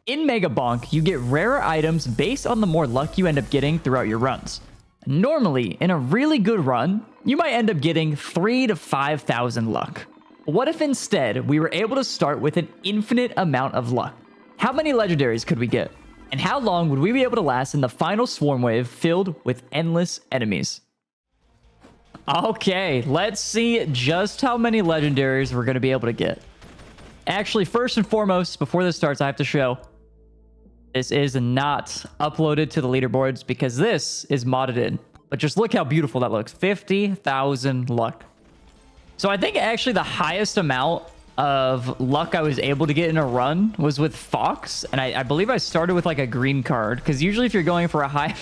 In Megabonk, you get rarer items based on the more luck you end up getting throughout your runs. Normally, in a really good run, you might end up getting 3,000 to 5,000 luck. What if instead we were able to start with an infinite amount of luck? How many legendaries could we get? And how long would we be able to last in the final swarm wave filled with endless enemies? Okay, let's see just how many legendaries we're going to be able to get. Actually, first and foremost, before this starts, I have to show this is not uploaded to the leaderboards because this is modded in. But just look how beautiful that looks. 50,000 luck. So I think actually the highest amount of luck I was able to get in a run was with Fox. And I believe I started with like a green card. Because usually if you're going for a high...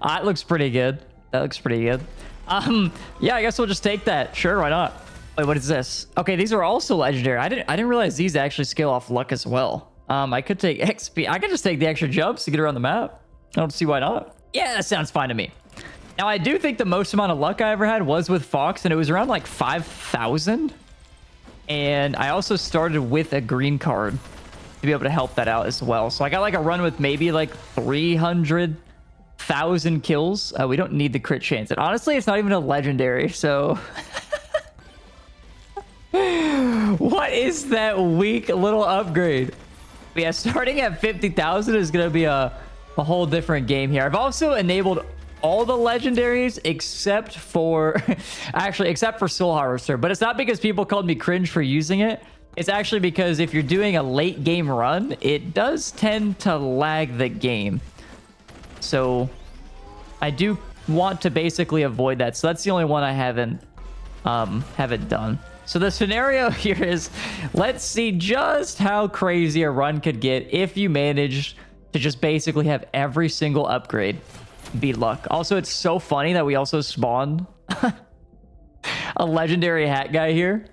That looks pretty good. That looks pretty good. Yeah, I guess we'll just take that. Sure, why not? Wait, what is this? Okay, these are also legendary. I didn't realize these actually scale off luck as well. I could take XP. I could just take the extra jumps to get around the map. I don't see why not. Yeah, that sounds fine to me. Now, I do think the most amount of luck I ever had was with Fox, and it was around like 5,000. And I also started with a green card to be able to help that out as well. So I got like a run with maybe like 300,000 kills. We don't need the crit chance. And honestly, it's not even a legendary, so... What is that weak little upgrade? But yeah, starting at 50,000 is going to be a whole different game here. I've also enabled all the legendaries except for... actually, except for Soul Harvester. But it's not because people called me cringe for using it. It's actually because if you're doing a late game run, it does tend to lag the game. So I do want to basically avoid that. So that's the only one I haven't done. So the scenario here is, let's see just how crazy a run could get if you manage to just basically have every single upgrade be luck. Also, it's so funny that we also spawned a legendary hat guy here.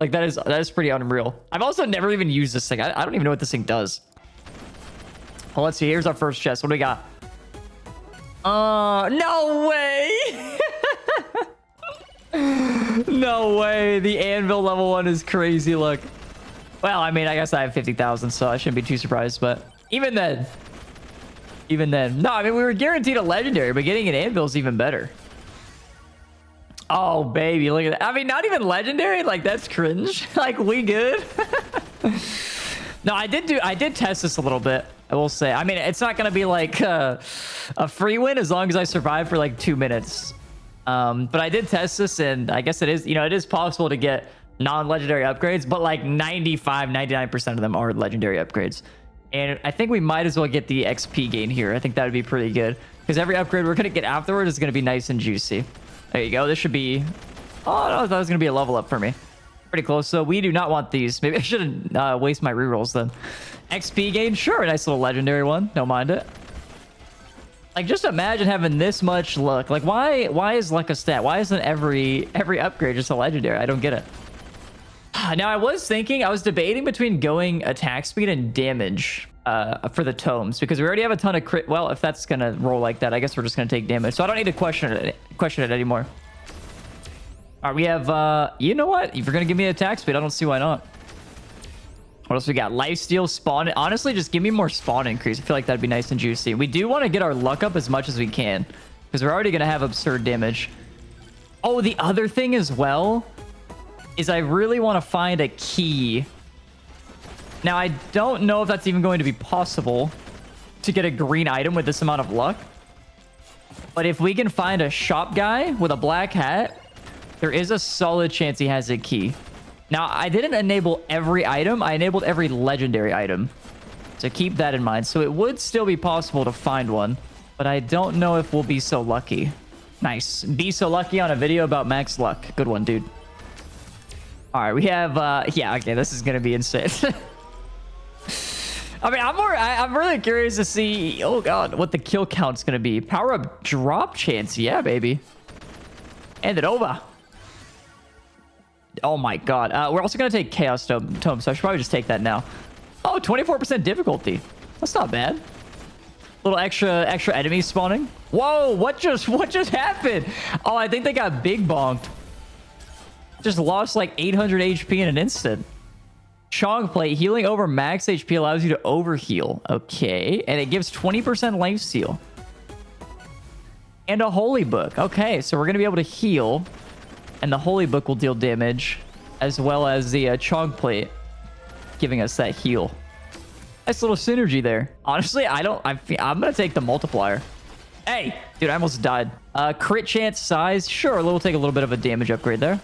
Like, that is pretty unreal. I've also never even used this thing. I don't even know what this thing does. Well, let's see. Here's our first chest. What do we got? No way! No way. The anvil level 1 is crazy. Look. Well, I mean, I guess I have 50,000, so I shouldn't be too surprised. But even then. No, I mean, we were guaranteed a legendary, but getting an anvil is even better. Oh, baby. Look at that. I mean, not even legendary. Like, that's cringe. Like, we good. No, I did test this a little bit, I will say. I mean, it's not going to be like a free win as long as I survive for like 2 minutes. But I did test this, and I guess it is, you know, it is possible to get non-legendary upgrades, but like 99% of them are legendary upgrades. And I think we might as well get the XP gain here. I think that would be pretty good because every upgrade we're going to get afterward is going to be nice and juicy. There you go. This should be... Oh, no, I thought it was going to be a level up for me. Pretty close. So we do not want these. Maybe I shouldn't waste my rerolls then. XP gain. Sure. A nice little legendary one. Don't mind it. Like, just imagine having this much luck. Like, why is luck a stat? Why isn't every upgrade just a legendary? I don't get it. Now, I was debating between going attack speed and damage for the tomes, because we already have a ton of crit. Well, if that's going to roll like that, I guess we're just going to take damage. So I don't need to question it anymore. All right, we have, you know what? If you're going to give me attack speed, I don't see why not. What else we got? Lifesteal, spawn. Honestly, just give me more spawn increase. I feel like that'd be nice and juicy. We do want to get our luck up as much as we can, because we're already going to have absurd damage. Oh, the other thing as well is I really want to find a key. Now, I don't know if that's even going to be possible to get a green item with this amount of luck. But if we can find a shop guy with a black hat, there is a solid chance he has a key. Now, I didn't enable every item. I enabled every legendary item. So keep that in mind. So it would still be possible to find one, but I don't know if we'll be so lucky. Nice. Be so lucky on a video about max luck. Good one, dude. All right, we have, yeah, okay, this is going to be insane. I mean, I'm really curious to see, oh God, what the kill count's going to be. Power up drop chance. Yeah, baby. Hand it over. Oh my God. We're also going to take Chaos Tome, so I should probably just take that now. Oh, 24% difficulty. That's not bad. Little extra enemies spawning. Whoa, what just happened? Oh, I think they got big bonked. Just lost like 800 HP in an instant. Chong plate. Healing over max HP allows you to overheal. Okay. And it gives 20% life steal. And a holy book. Okay, so we're going to be able to heal. And the holy book will deal damage. As well as the Chong plate. Giving us that heal. Nice little synergy there. Honestly, I'm going to take the multiplier. Hey, dude, I almost died. Crit chance size. Sure, we'll take a little bit of a damage upgrade there.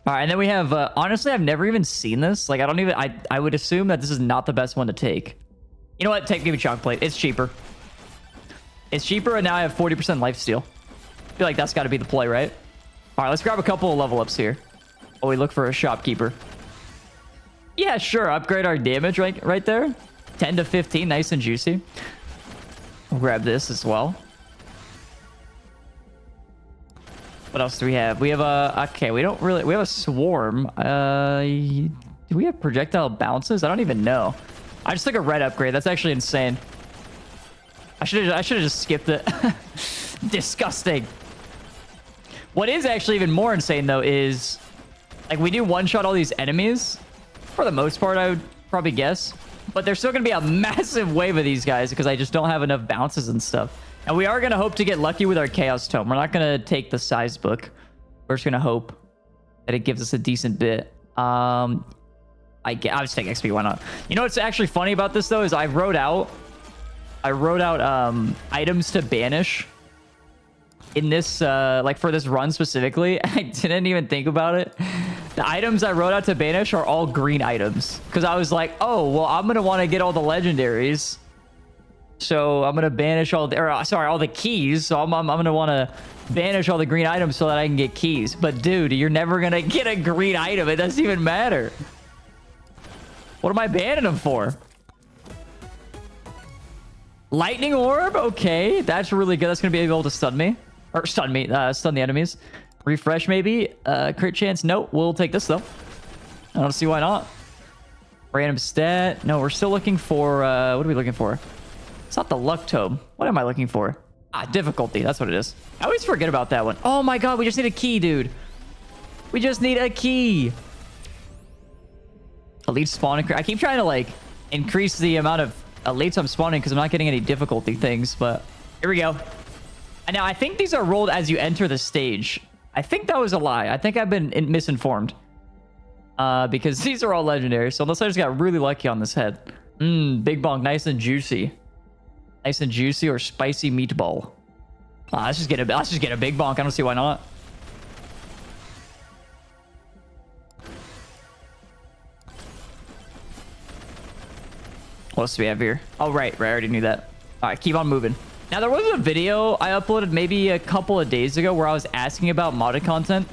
All right, and then we have, honestly, I've never even seen this. Like, I would assume that this is not the best one to take. You know what? Give me Chong plate. It's cheaper. It's cheaper, and now I have 40% lifesteal. I feel like that's got to be the play, right? All right, let's grab a couple of level ups here. Oh, we look for a shopkeeper. Yeah, sure. Upgrade our damage right there. 10 to 15. Nice and juicy. We'll grab this as well. What else do we have? We have a... Okay, we don't really... We have a swarm. Do we have projectile bounces? I don't even know. I just took a red upgrade. That's actually insane. I should have just skipped it. Disgusting. What is actually even more insane, though, is... Like, we do one-shot all these enemies. For the most part, I would probably guess. But there's still going to be a massive wave of these guys because I just don't have enough bounces and stuff. And we are going to hope to get lucky with our Chaos Tome. We're not going to take the size book. We're just going to hope that it gives us a decent bit. I'll just take XP. Why not? You know what's actually funny about this, though, is I wrote out items to banish in this, like for this run specifically. I didn't even think about it. The items I wrote out to banish are all green items. Because I was like, oh, well, I'm going to want to get all the legendaries. So I'm going to banish all the keys. So I'm going to want to banish all the green items so that I can get keys. But dude, you're never going to get a green item. It doesn't even matter. What am I banning them for? Lightning orb? Okay, that's really good. That's going to be able to stun me. Or stun the enemies. Refresh maybe. Crit chance. Nope. We'll take this though. I don't see why not. Random stat. No, we're still looking for... what are we looking for? It's not the luck tome. What am I looking for? Difficulty. That's what it is. I always forget about that one. Oh my god, we just need a key, dude. We just need a key. Elite spawning. I keep trying to like increase the amount of elites I'm spawning because I'm not getting any difficulty things, but here we go. And now I think these are rolled as you enter the stage. I think that was a lie. I think I've been misinformed. Because these are all legendary. So unless I just got really lucky on this head. Big bonk. Nice and juicy. Nice and juicy or spicy meatball. Let's just get a big bonk. I don't see why not. What else do we have here? Oh, right. I already knew that. All right, keep on moving. Now, there was a video I uploaded maybe a couple of days ago where I was asking about modded content.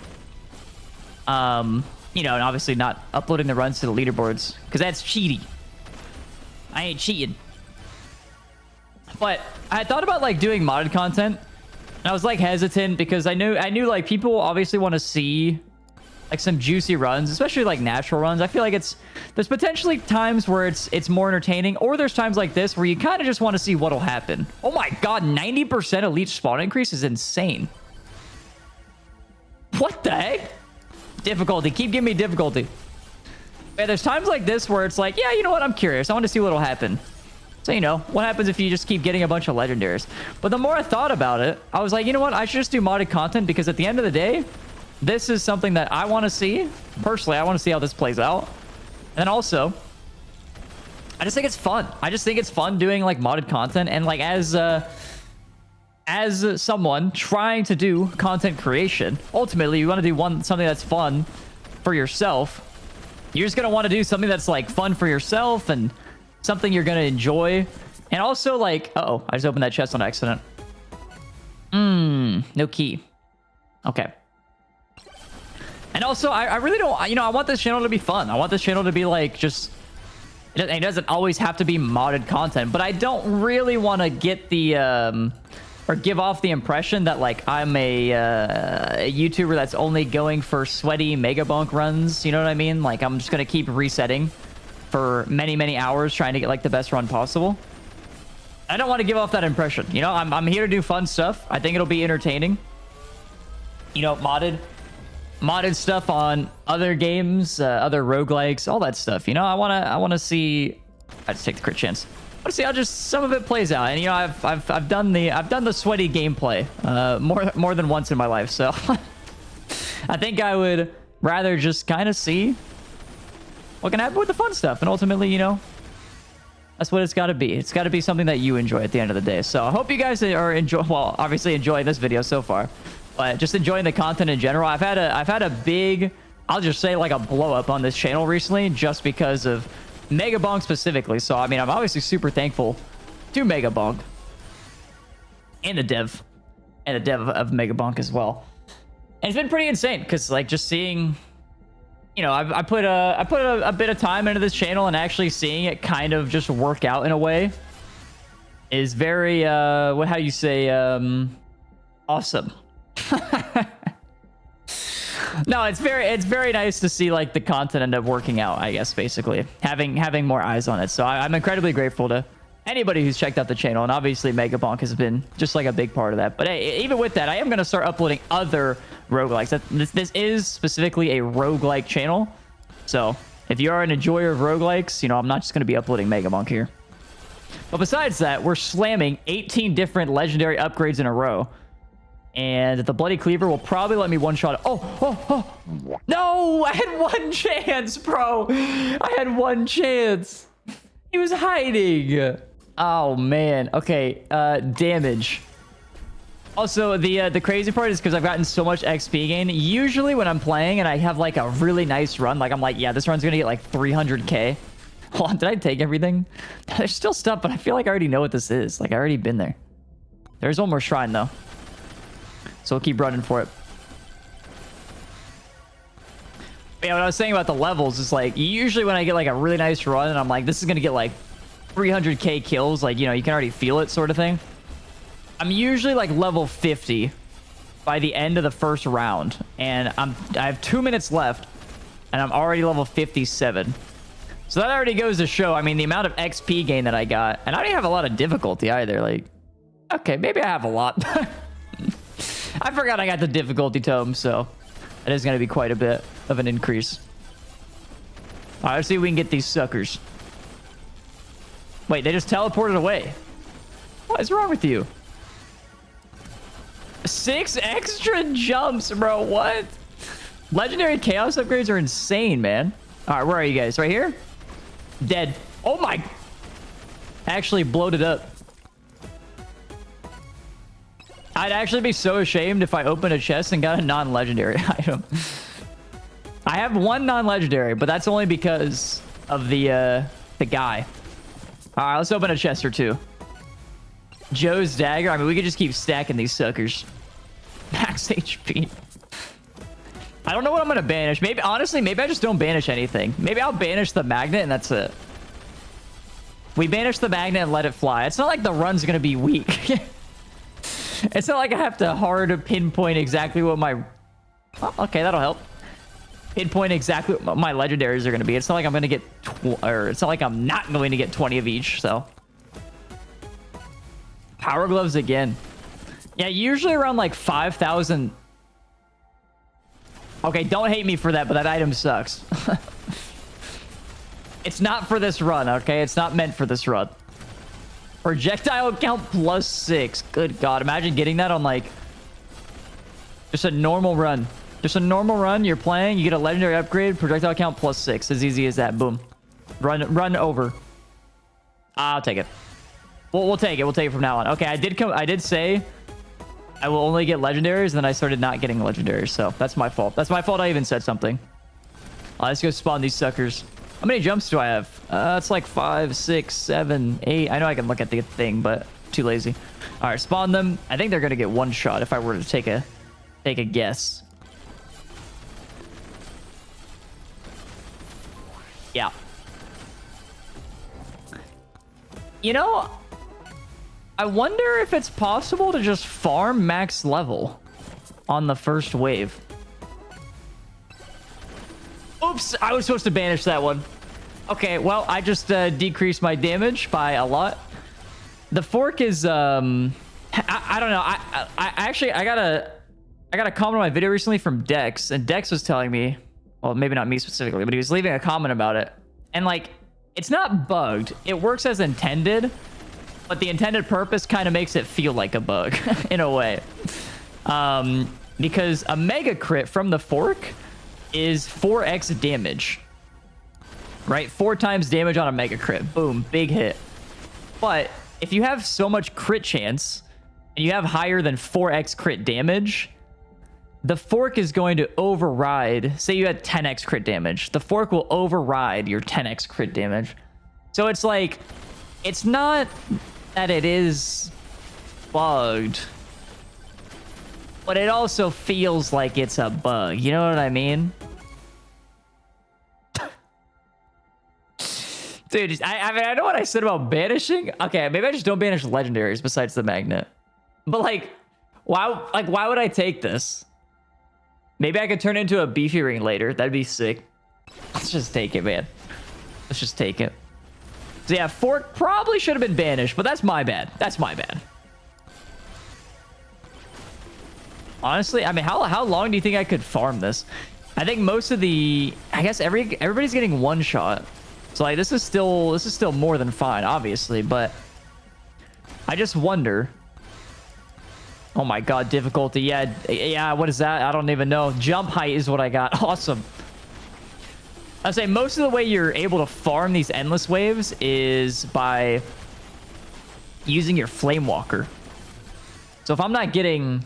You know, and obviously not uploading the runs to the leaderboards because that's cheaty. I ain't cheating. But I had thought about like doing modded content. And I was like hesitant because I knew like people obviously want to see like some juicy runs, especially like natural runs. I feel like there's potentially times where it's more entertaining, or there's times like this where you kind of just want to see what'll happen. Oh my god, 90% elite spawn increase is insane. What the heck? Difficulty. Keep giving me difficulty. Yeah, there's times like this where it's like, yeah, you know what? I'm curious. I want to see what'll happen. So, you know, what happens if you just keep getting a bunch of legendaries? But the more I thought about it, I was like, you know what? I should just do modded content because at the end of the day, this is something that I want to see. Personally, I want to see how this plays out. And also, I just think it's fun. I just think it's fun doing like modded content. And like as someone trying to do content creation, ultimately you want to do something that's fun for yourself. You're just going to want to do something that's like fun for yourself and something you're going to enjoy. And also like, uh-oh, I just opened that chest on accident. No key. Okay. And also, I really don't, you know, I want this channel to be fun. I want this channel to be like just, it doesn't always have to be modded content, but I don't really want to get the, or give off the impression that like I'm a YouTuber that's only going for sweaty Megabonk runs. You know what I mean? Like I'm just going to keep resetting for many, many hours trying to get like the best run possible. I don't want to give off that impression. You know, I'm here to do fun stuff. I think it'll be entertaining. You know, modded. modded stuff on other games, other roguelikes, all that stuff. You know, I wanna see. I just take the crit chance. I wanna see how just some of it plays out. And you know, I've done the sweaty gameplay more than once in my life. So I think I would rather just kind of see what can happen with the fun stuff. And ultimately, you know, that's what it's got to be. It's got to be something that you enjoy at the end of the day. So I hope you guys are obviously enjoying this video so far, but just enjoying the content in general. I've had a big, I'll just say like a blow up on this channel recently, just because of Megabonk specifically. So I mean, I'm obviously super thankful to Megabonk and the dev of Megabonk as well. And it's been pretty insane because like just seeing, you know, I put a bit of time into this channel, and actually seeing it kind of just work out in a way is very how you say awesome. No, it's very nice to see like the content end up working out, I guess, basically having more eyes on it. So I'm incredibly grateful to anybody who's checked out the channel, and obviously Megabonk has been just like a big part of that. But hey, even with that, I am going to start uploading other roguelikes. This is specifically a roguelike channel, so if you are an enjoyer of roguelikes, you know, I'm not just going to be uploading Megabonk here. But besides that, we're slamming 18 different legendary upgrades in a row, and the Bloody Cleaver will probably let me one-shot. Oh no, I had one chance, bro. I had one chance. He was hiding. Oh man. Okay, damage. Also, the crazy part is because I've gotten so much XP gain. Usually when I'm playing and I have like a really nice run, like I'm like, yeah, this run's gonna get like 300k. Hold on, did I take everything? There's still stuff, but I feel like I already know what this is. Like I already been there. There's one more shrine though, so we'll keep running for it. But yeah, what I was saying about the levels is like usually when I get like a really nice run and I'm like, this is gonna get like 300k kills, like, you know, you can already feel it sort of thing. I'm usually like level 50 by the end of the first round, and I have 2 minutes left and I'm already level 57. So that already goes to show, I mean, the amount of XP gain that I got. And I didn't have a lot of difficulty either. Like, okay, maybe I have a lot. I forgot I got the difficulty tome, so that is going to be quite a bit of an increase. All right, let's see if we can get these suckers. Wait, they just teleported away. What is wrong with you? 6 extra jumps, bro. What? Legendary chaos upgrades are insane, man. All right, where are you guys? Right here? Dead. Oh my. Actually blowed it up. I'd actually be so ashamed if I opened a chest and got a non-legendary item. I have one non-legendary, but that's only because of the guy. All right, let's open a chest or two. Joe's dagger. I mean, we could just keep stacking these suckers. Max HP. I don't know what I'm gonna banish. Maybe, honestly, maybe I just don't banish anything. Maybe I'll banish the magnet and that's it. We banish the magnet and let it fly. It's not like the run's gonna be weak. It's not like I have to hard pinpoint exactly what my... Oh, okay, that'll help. Pinpoint exactly what my legendaries are gonna be. It's not like I'm gonna get... Or it's not like I'm not going to get 20 of each, so... Power gloves again. Yeah, usually around like 5,000... Okay, don't hate me for that, but that item sucks. It's not for this run, okay? It's not meant for this run. Projectile count +6. Good God. Imagine getting that on like... Just a normal run. Just a normal run. You're playing. You get a legendary upgrade. Projectile count +6. As easy as that. Boom. Run over. I'll take it. We'll take it. We'll take it from now on. Okay, I did say... I will only get legendaries, and then I started not getting legendaries, so that's my fault. That's my fault I even said something. Let's go spawn these suckers. How many jumps do I have? It's like 5, 6, 7, 8. I know I can look at the thing, but too lazy. All right, spawn them. I think they're gonna get one shot if I were to take a guess. Yeah. You know, I wonder if it's possible to just farm max level on the first wave. Oops, I was supposed to banish that one. Okay, well, I just decreased my damage by a lot. The fork is, I don't know. I actually, I gotta I got a comment on my video recently from Dex, and Dex was telling me, well, maybe not me specifically, but he was leaving a comment about it. And like, it's not bugged. It works as intended, but the intended purpose kind of makes it feel like a bug in a way. Because a mega crit from the fork is 4x damage, right? 4 times damage on a mega crit. Boom, big hit. But if you have so much crit chance and you have higher than 4x crit damage, the fork is going to override. Say you had 10x crit damage. The fork will override your 10x crit damage. So it's like, it's not that it is bugged, but it also feels like it's a bug. You know what I mean? Dude, I mean, I know what I said about banishing. Okay, maybe I just don't banish legendaries besides the magnet. But like, why would I take this? Maybe I could turn into a beefy ring later. That'd be sick. Let's just take it, man. Let's just take it. So yeah, fork probably should have been banished, but that's my bad. That's my bad. Honestly, I mean, how long do you think I could farm this? I think most of the, I guess everybody's getting one shot. So like, this is still more than fine, obviously, but I just wonder. Oh my god, difficulty. Yeah, what is that? I don't even know. Jump height is what I got. Awesome. I'd say most of the way you're able to farm these endless waves is by using your flame walker. So if I'm not getting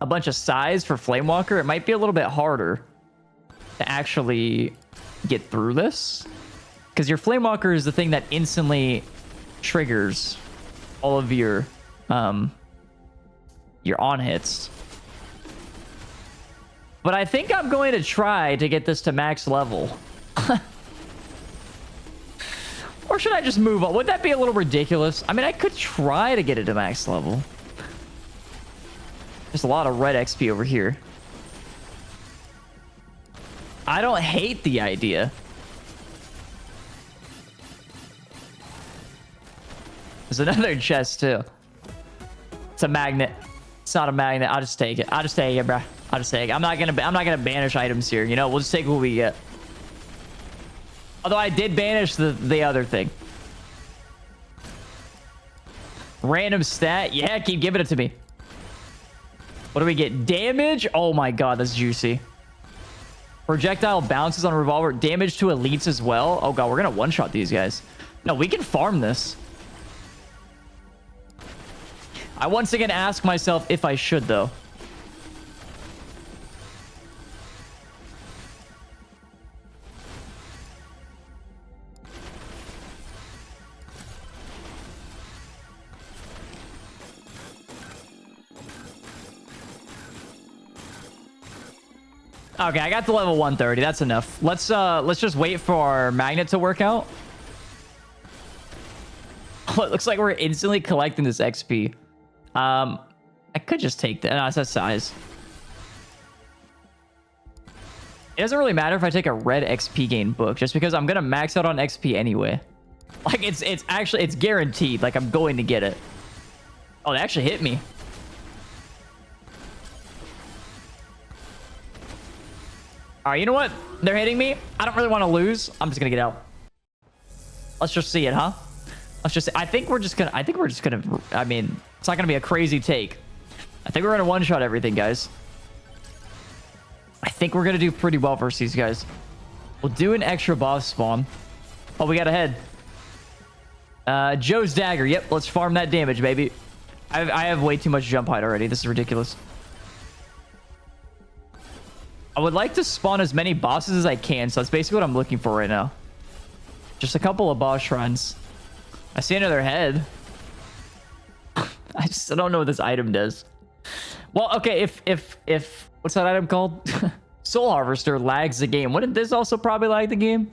a bunch of size for flame walker, it might be a little bit harder to actually get through this, because your flame walker is the thing that instantly triggers all of your on hits. But I think I'm going to try to get this to max level. Or should I just move on? Would that be a little ridiculous? I mean, I could try to get it to max level. There's a lot of red XP over here. I don't hate the idea. There's another chest too. It's a magnet. It's not a magnet. I'll just take it. I'll just take it, bro. I'll just take it. I'm not gonna banish items here. You know, we'll just take what we get. Although I did banish the other thing. Random stat. Yeah, keep giving it to me. What do we get? Damage? Oh my god, that's juicy. Projectile bounces on revolver. Damage to elites as well. Oh god, we're gonna one-shot these guys. No, we can farm this. I once again ask myself if I should, though. Okay, I got to level 130. That's enough. Let's just wait for our magnet to work out. Oh, it looks like we're instantly collecting this XP. I could just take that. No, it's that size. It doesn't really matter if I take a red XP gain book, just because I'm gonna max out on XP anyway. Like, it's actually, it's guaranteed. Like, I'm going to get it. Oh, they actually hit me. All right, you know what? They're hitting me. I don't really want to lose. I'm just gonna get out. Let's just see it, huh? Let's just. I think we're just gonna. I mean, it's not gonna be a crazy take. I think we're gonna one-shot everything, guys. I think we're gonna do pretty well versus these guys. We'll do an extra boss spawn. Oh, we got a head. Joe's dagger. Yep, let's farm that damage, baby. I have way too much jump height already. This is ridiculous. I would like to spawn as many bosses as I can, so that's basically what I'm looking for right now. Just a couple of boss shrines. I see another head. I just don't know what this item does. Well, okay, if what's that item called? Soul Harvester lags the game. Wouldn't this also probably lag the game?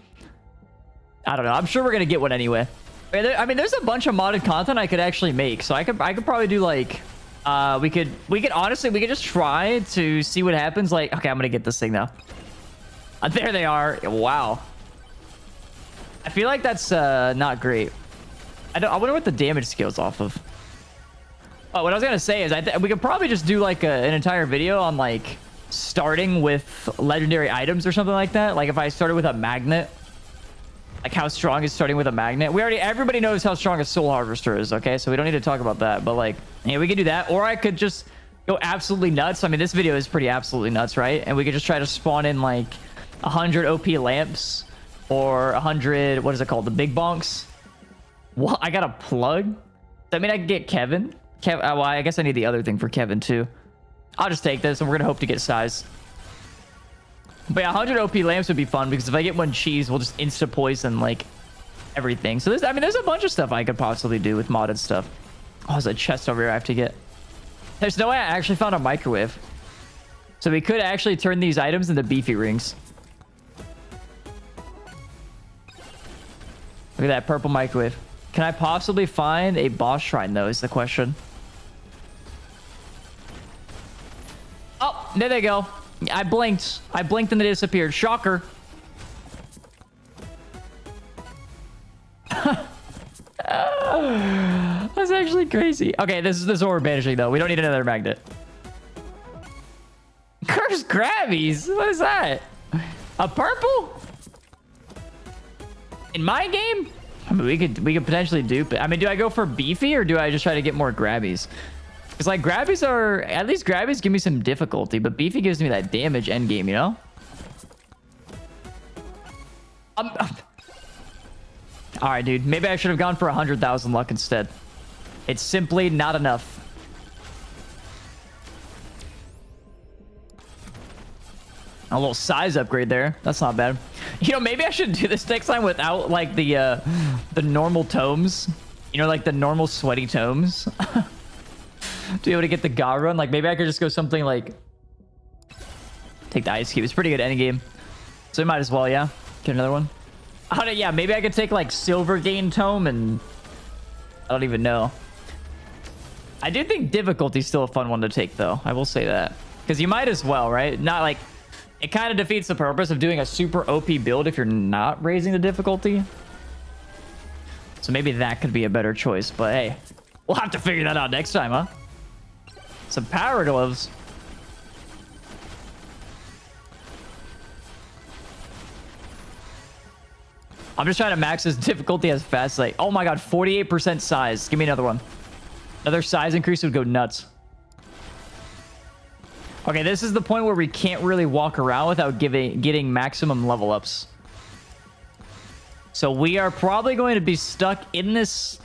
I don't know. I'm sure we're gonna get one anyway. I mean, there's a bunch of modded content I could actually make, so I could probably do like. We could honestly, we could just try to see what happens. Like, okay, I'm gonna get this thing now. There they are. Wow. I feel like that's not great. I wonder what the damage scale's off of. Oh, what I was gonna say is we could probably just do like an entire video on like starting with legendary items or something like that. Like if I started with a magnet, like how strong is starting with a magnet? Everybody knows how strong a soul harvester is, okay? So we don't need to talk about that, but like, yeah, we could do that. Or I could just go absolutely nuts. I mean, this video is pretty absolutely nuts, right? And we could just try to spawn in like 100 OP lamps or 100, what is it called? The big bonks. What? I got a plug? I mean, I can get Kevin. Well, I guess I need the other thing for Kevin too. I'll just take this and we're gonna hope to get size. But yeah, 100 OP lamps would be fun because if I get one cheese, we'll just insta poison like everything. So I mean, there's a bunch of stuff I could possibly do with modded stuff. Oh, there's a chest over here I have to get. There's no way I actually found a microwave. So we could actually turn these items into beefy rings. Look at that purple microwave. Can I possibly find a boss shrine though is the question. Oh, there they go. I blinked and they disappeared. Shocker. That's actually crazy. Okay, this is what we're banishing though. We don't need another magnet. Cursed Grabbies? What is that? A purple? In my game? I mean, we could potentially dupe it. I mean, do I go for beefy or do I just try to get more Grabbies? Because like Grabbies are, at least Grabbies give me some difficulty, but beefy gives me that damage end game, you know? All right, dude. Maybe I should have gone for 100,000 luck instead. It's simply not enough. A little size upgrade there. That's not bad. You know, maybe I should do this next time without like the normal tomes. You know, like the normal sweaty tomes. To be able to get the God run. Like maybe I could just go something like take the ice cube. It's pretty good endgame. So we might as well, yeah. Get another one. Yeah, maybe I could take like silver gain tome and I don't even know. I do think difficulty is still a fun one to take though. I will say that. Because you might as well, right? Not like it kind of defeats the purpose of doing a super OP build if you're not raising the difficulty. So maybe that could be a better choice. But hey, we'll have to figure that out next time, huh? Some power gloves. I'm just trying to max this difficulty as fast as like, oh my god, 48% size. Give me another one. Another size increase would go nuts. Okay, this is the point where we can't really walk around without getting maximum level ups. So we are probably going to be stuck in this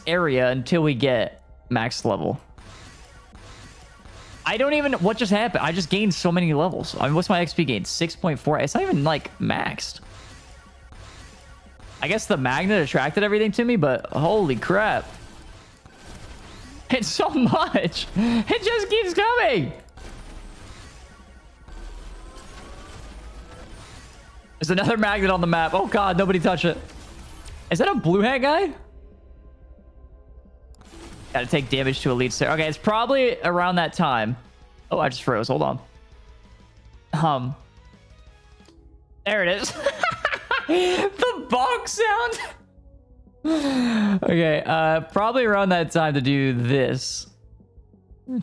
area until we get max level. I don't even... What just happened? I just gained so many levels. I mean, what's my XP gain? 6.4. It's not even, like, maxed. I guess the magnet attracted everything to me, but holy crap. It's so much. It just keeps coming. There's another magnet on the map. Oh, God. Nobody touch it. Is that a blue hat guy? Gotta take damage to elite there. Okay, it's probably around that time. Oh, I just froze. Hold on. There it is. The bonk sound. Okay, probably around that time to do this.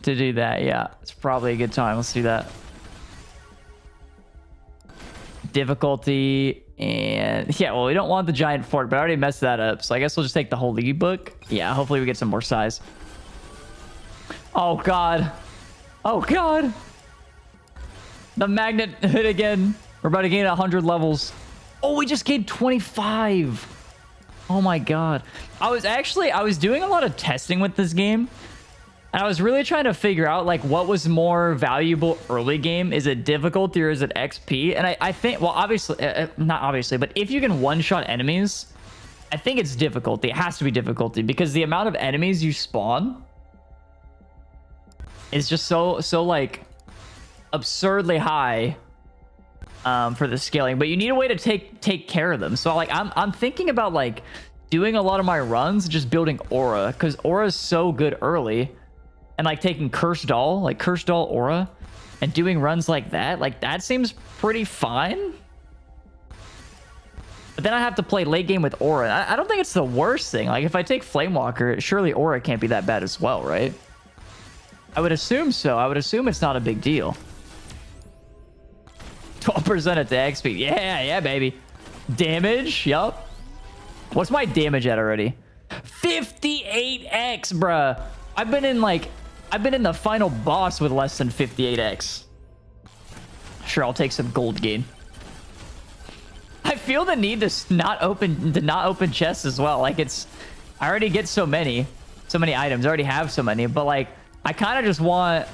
To do that, yeah. It's probably a good time. Let's do that. Difficulty and yeah, well, we don't want the giant fort, but I already messed that up, so I guess we'll just take the whole lead book. Yeah, hopefully we get some more size. Oh god. Oh god. The magnet hit again. We're about to gain 100 levels. Oh, we just gained 25. Oh my god. I was doing a lot of testing with this game. And I was really trying to figure out like what was more valuable early game. Is it difficulty or is it XP? And I think, well, obviously, not obviously, but if you can one-shot enemies, I think it's difficulty. It has to be difficulty because the amount of enemies you spawn is just so like absurdly high for the scaling. But you need a way to take care of them. So like I'm thinking about like doing a lot of my runs just building aura because aura is so good early. And like taking Cursed Doll Aura and doing runs like that seems pretty fine. But then I have to play late game with Aura. I don't think it's the worst thing. Like if I take Flamewalker, surely Aura can't be that bad as well, right? I would assume so. I would assume it's not a big deal. 12% attack speed. Yeah, yeah, baby. Damage. Yup. What's my damage at already? 58x, bruh. I've been in the final boss with less than 58x. Sure, I'll take some gold gain. I feel the need to not open chests as well. Like I already get so many items. I already have so many, but like I kind of just want.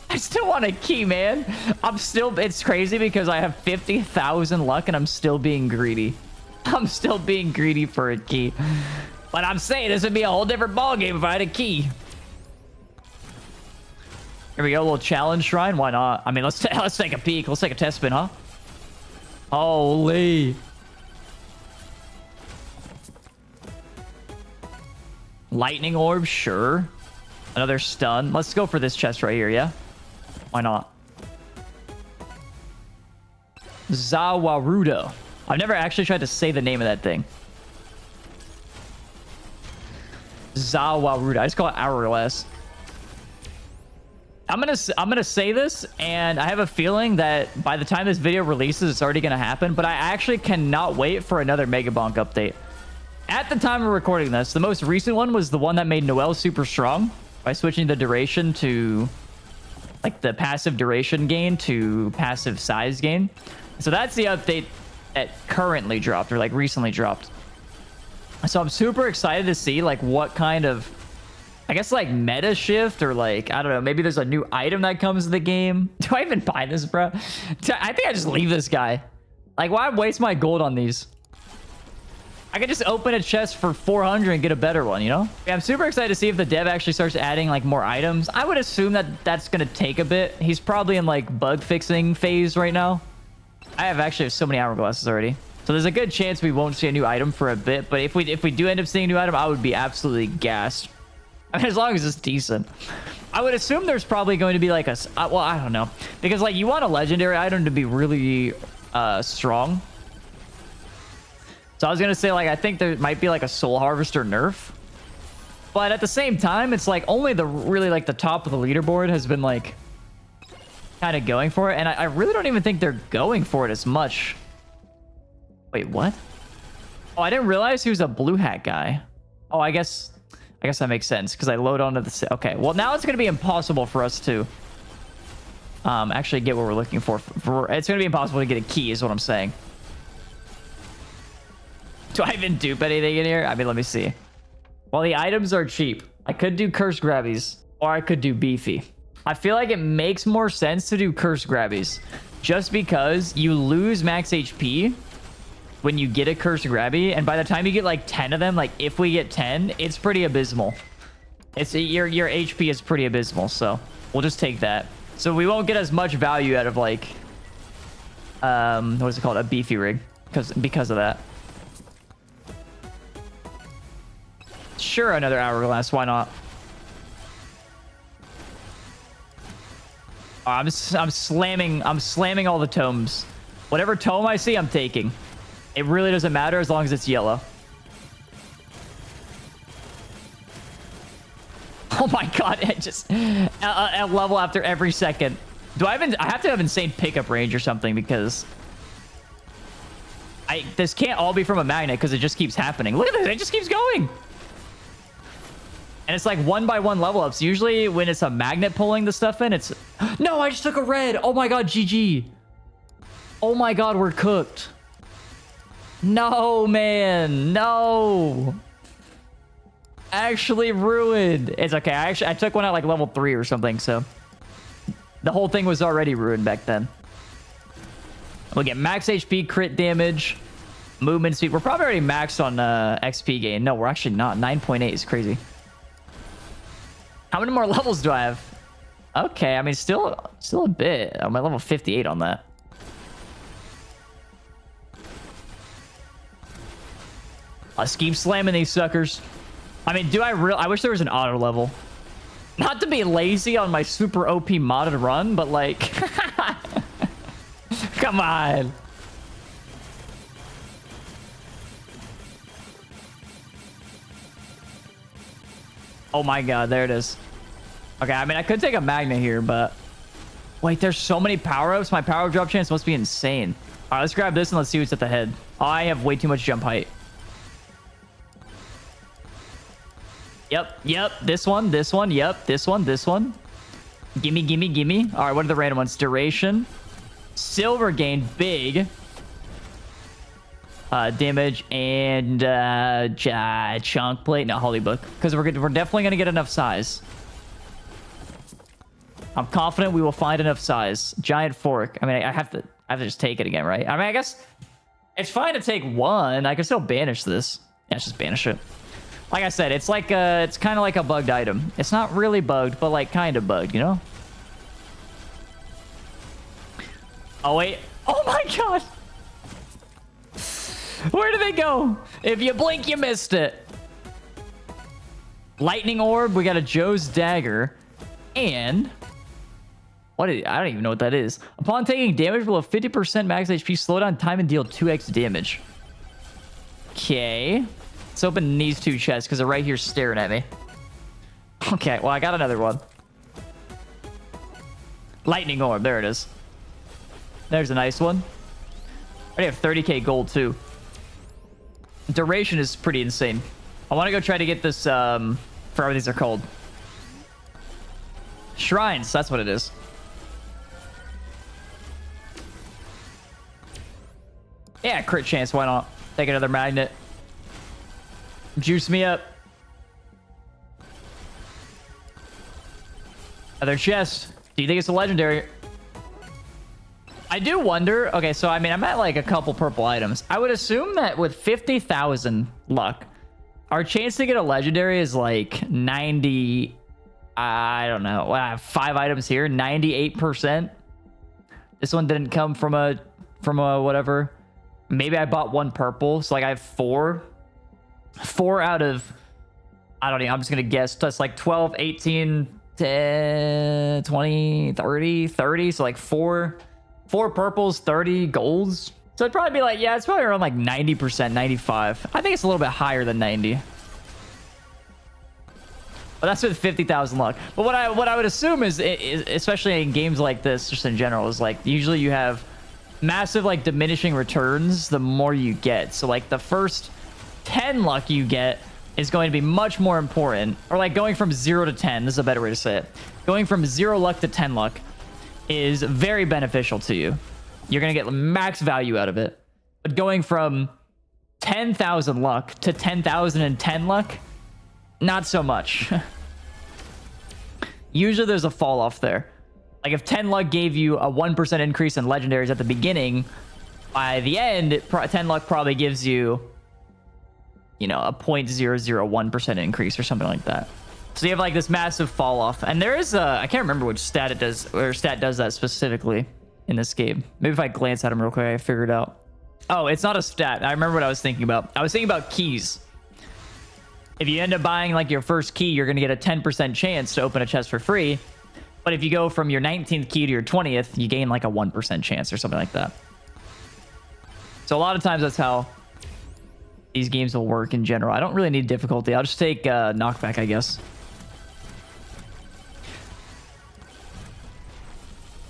I still want a key, man. It's crazy because I have 50,000 luck and I'm still being greedy. I'm still being greedy for a key. But I'm saying this would be a whole different ballgame if I had a key. Here we go, a little challenge shrine. Why not? I mean, let's take a peek. Let's take a test spin, huh? Holy. Lightning orb, sure. Another stun. Let's go for this chest right here, yeah? Why not? Zawarudo. I've never actually tried to say the name of that thing. Zawarudo. I just call it Hourglass. I'm gonna say this, and I have a feeling that by the time this video releases, it's already gonna happen. But I actually cannot wait for another Megabonk update. At the time of recording this, the most recent one was the one that made Noelle super strong by switching the duration to like the passive duration gain to passive size gain. So that's the update that currently dropped or like recently dropped. So I'm super excited to see like what kind of, I guess like meta shift or like, I don't know, maybe there's a new item that comes to the game. Do I even buy this, bro? I think I just leave this guy. Like, why waste my gold on these? I could just open a chest for 400 and get a better one, you know? Yeah, I'm super excited to see if the dev actually starts adding like more items. I would assume that that's going to take a bit. He's probably in like bug fixing phase right now. I actually have so many hourglasses already. So there's a good chance we won't see a new item for a bit. But if we do end up seeing a new item, I would be absolutely gassed. I mean, as long as it's decent. I would assume there's probably going to be like a... well, I don't know. Because like you want a legendary item to be really strong. So I was going to say, like, I think there might be, like, a Soul Harvester nerf. But at the same time, it's, like, only really, like, the top of the leaderboard has been, like, kind of going for it. And I really don't even think they're going for it as much. Wait, what? Oh, I didn't realize he was a blue hat guy. Oh, I guess that makes sense, because I load onto the... Okay, well, now it's going to be impossible for us to actually get what we're looking for. It's going to be impossible to get a key, is what I'm saying. Do I even dupe anything in here? I mean, let me see. Well, the items are cheap. I could do curse grabbies, or I could do beefy. I feel like it makes more sense to do curse grabbies, just because you lose max HP when you get a curse grabby, and by the time you get like 10 of them, like if we get 10, it's pretty abysmal. Your HP is pretty abysmal, so we'll just take that. So we won't get as much value out of like what is it called, a beefy rig, because of that. Sure, another hourglass. Why not? Oh, I'm slamming all the tomes. Whatever tome I see, I'm taking. It really doesn't matter as long as it's yellow. Oh my god! It just a level after every second. I have to have insane pickup range or something, because this can't all be from a magnet, because it just keeps happening. Look at this! It just keeps going. And it's like 1-by-1 level ups. Usually when it's a magnet pulling the stuff in, it's... No, I just took a red. Oh my god, GG. Oh my god, we're cooked. No, man. No. Actually ruined. It's okay. I took one at like level 3 or something, so... The whole thing was already ruined back then. We'll get max HP, crit damage, movement speed. We're probably already maxed on XP gain. No, we're actually not. 9.8 is crazy. How many more levels do I have? Okay, I mean, still a bit. I'm at level 58 on that. Let's keep slamming these suckers. I mean, I wish there was an auto level. Not to be lazy on my super OP modded run, but like... Come on. Oh my god, there it is. Okay, I mean, I could take a magnet here, but... Wait, there's so many power-ups. My power drop chance must be insane. All right, let's grab this and let's see what's at the head. Oh, I have way too much jump height. Yep. This one. Yep, this one. Gimme. All right, what are the random ones? Duration. Silver gain, big. Damage and chunk plate. No, holy book. Because we're definitely going to get enough size. I'm confident we will find enough size. Giant fork. I mean, I have to just take it again, right? I mean, I guess it's fine to take one. I can still banish this. Yeah, let's just banish it. Like I said, it's like it's kind of like a bugged item. It's not really bugged, but like kind of bugged, you know? Oh, wait. Oh, my God. Where did they go? If you blink, you missed it. Lightning orb. We got a Joe's dagger. And... I don't even know what that is. Upon taking damage below 50% max HP, slow down time and deal 2x damage. Okay. Let's open these two chests because they're right here staring at me. Okay, well, I got another one. Lightning orb. There it is. There's a nice one. I already have 30k gold, too. Duration is pretty insane. I want to go try to get this, forever these are called. Shrines. That's what it is. Yeah, crit chance. Why not? Take another magnet. Juice me up. Another chest. Do you think it's a legendary? I do wonder. Okay, so I mean, I'm at like a couple purple items. I would assume that with 50,000 luck, our chance to get a legendary is like 90. I don't know. Well, I have 5 items here. 98%. This one didn't come from a whatever. Maybe I bought 1 purple, so like I have 4. 4 out of, I don't know, I'm just gonna guess. That's like 12, 18, 10, 20, 30. So like 4 purples, 30 golds. So it'd probably be like, yeah, it's probably around like 90%, 95. I think it's a little bit higher than 90. But that's with 50,000 luck. But what I would assume is, especially in games like this, just in general, is like usually you have massive like diminishing returns the more you get. So like the first 10 luck you get is going to be much more important. Or like going from 0 to 10. This is a better way to say it. Going from 0 luck to 10 luck is very beneficial to you. You're going to get max value out of it. But going from 10,000 luck to 10,010 luck, not so much. Usually there's a fall off there. Like if 10 luck gave you a 1% increase in legendaries at the beginning, by the end, 10 luck probably gives you, you know, a 0.001% increase or something like that. So you have like this massive fall off. And there is a, I can't remember which stat it does, or stat does that specifically in this game. Maybe if I glance at them real quick, I figure it out. Oh, it's not a stat. I remember what I was thinking about. I was thinking about keys. If you end up buying like your first key, you're going to get a 10% chance to open a chest for free. But if you go from your 19th key to your 20th, you gain like a 1% chance or something like that. So a lot of times that's how these games will work in general. I don't really need difficulty. I'll just take knockback, I guess.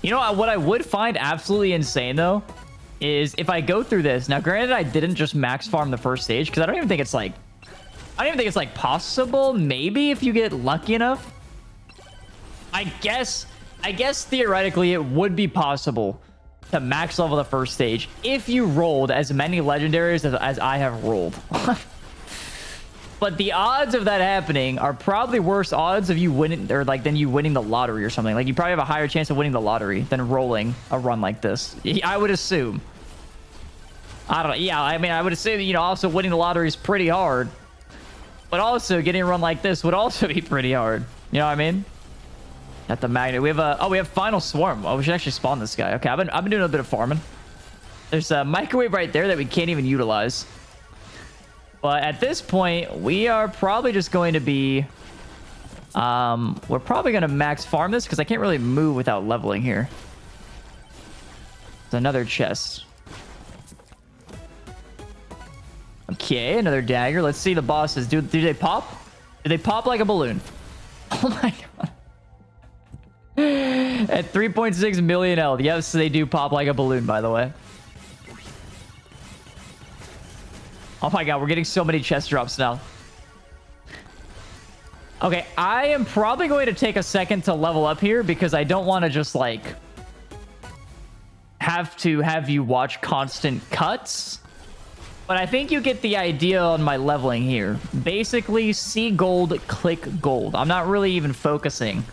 You know what I would find absolutely insane though is if I go through this. Now, granted, I didn't just max farm the first stage because I don't even think it's like possible. Maybe if you get lucky enough. I guess theoretically it would be possible to max level the first stage if you rolled as many legendaries as I have rolled. But the odds of that happening are probably worse odds of you winning, or like than you winning the lottery or something. Like you probably have a higher chance of winning the lottery than rolling a run like this. I would assume. I don't know. Yeah, I mean, I would assume, you know, also winning the lottery is pretty hard. But also getting a run like this would also be pretty hard. You know what I mean? At the magnet, we have we have final swarm. Oh, we should actually spawn this guy. Okay, I've been doing a bit of farming. There's a microwave right there that we can't even utilize. But at this point, we are probably just going to be we're probably going to max farm this because I can't really move without leveling here. There's another chest. Okay, another dagger. Let's see the bosses. Do they pop? Do they pop like a balloon? Oh my god. At 3.6 million health. Yes, they do pop like a balloon, by the way. Oh my god, we're getting so many chest drops now. Okay, I am probably going to take a second to level up here because I don't want to just, like, have you watch constant cuts. But I think you get the idea on my leveling here. Basically, see gold, click gold. I'm not really even focusing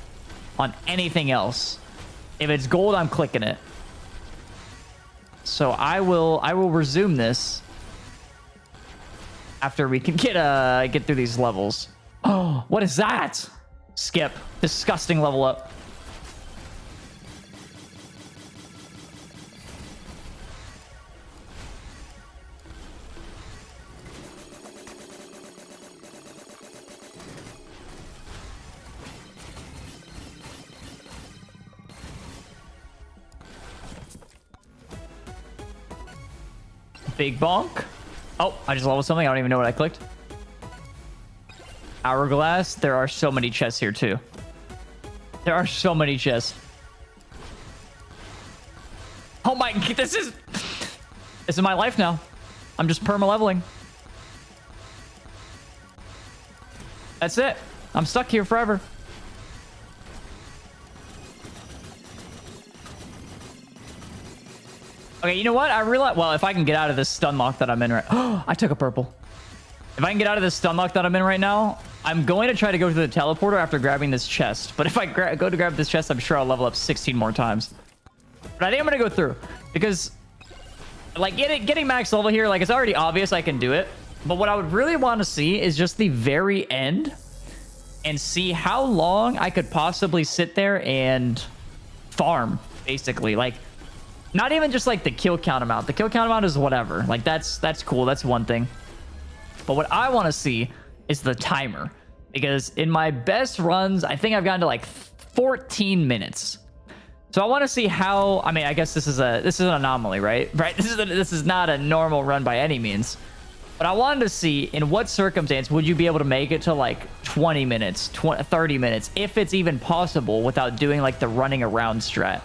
on anything else. If it's gold, I'm clicking it. So I will resume this after we can get through these levels. Oh, what is that? Skip. Disgusting level up. Big bonk. Oh, I just leveled something. I don't even know what I clicked. Hourglass. There are so many chests here too. There are so many chests. Oh my, this is my life now. I'm just perma leveling. That's it. I'm stuck here forever. Okay, you know what? I realize, well, if I can get out of this stun lock that I'm in right... Oh, I took a purple. If I can get out of this stun lock that I'm in right now, I'm going to try to go through the teleporter after grabbing this chest. But if I go to grab this chest, I'm sure I'll level up 16 more times. But I think I'm going to go through. Because, like, getting max level here, like, it's already obvious I can do it. But what I would really want to see is just the very end. And see how long I could possibly sit there and farm, basically. Like... Not even just like the kill count amount. The kill count amount is whatever. Like that's cool. That's one thing. But what I want to see is the timer. Because in my best runs, I think I've gotten to like 14 minutes. So I want to see how, I mean, I guess this is an anomaly, right? Right? This is not a normal run by any means. But I wanted to see in what circumstance would you be able to make it to like 20 minutes, 30 minutes, if it's even possible without doing like the running around strat.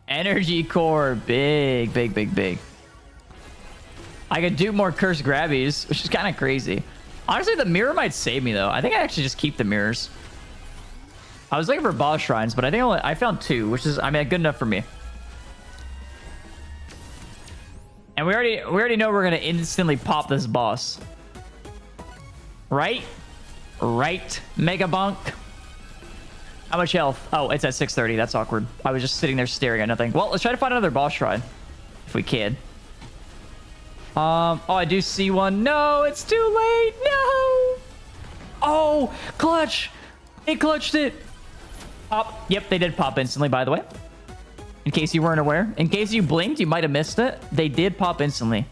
Energy core, big. I could do more cursed grabbies, which is kind of crazy. Honestly, the mirror might save me though. I think I actually just keep the mirrors. I was looking for boss shrines, but I think I found 2, which is, I mean, good enough for me. And we already know we're gonna instantly pop this boss, right? Right, Megabonk. How much health? Oh, it's at 630. That's awkward. I was just sitting there staring at nothing. Well, let's try to find another boss shrine. If we can. Oh, I do see one. No, it's too late. No. Oh, clutch. They clutched it. Pop. Yep, they did pop instantly, by the way. In case you weren't aware. In case you blinked, you might have missed it. They did pop instantly.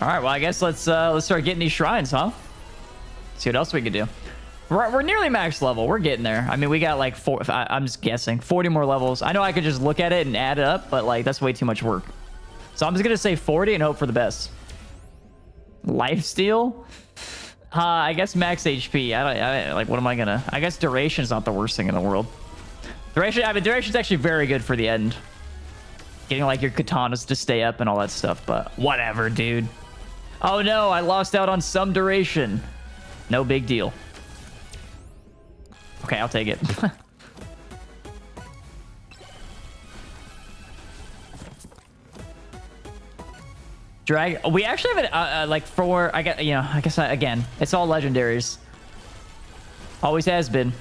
All right, well, I guess let's start getting these shrines, huh? See what else we can do. We're nearly max level. We're getting there. I mean, we got like I'm just guessing 40 more levels. I know I could just look at it and add it up, but like that's way too much work. So I'm just gonna say 40 and hope for the best. Lifesteal? I guess max HP. I like, what am I gonna? I guess duration's not the worst thing in the world. Duration. I mean, duration's actually very good for the end. Getting like your katanas to stay up and all that stuff, but whatever, dude. Oh no, I lost out on some duration. No big deal. Okay, I'll take it. Drag. We actually have it like for I guess again, it's all legendaries. Always has been.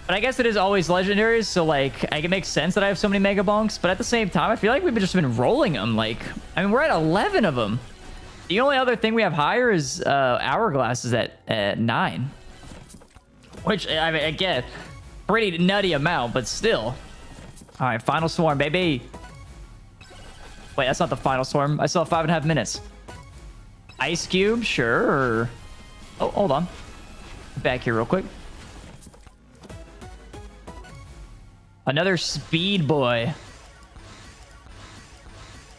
But I guess it is always legendaries, so like it makes sense that I have so many Megabonks, but at the same time, I feel like we've just been rolling them. Like, I mean, we're at 11 of them. The only other thing we have higher is Hourglass is at 9. Which, I mean, again, pretty nutty amount, but still. All right, final swarm, baby. Wait, that's not the final swarm. I still have 5.5 minutes. Ice cube, sure. Or... Oh, hold on. Back here real quick. Another speed boy.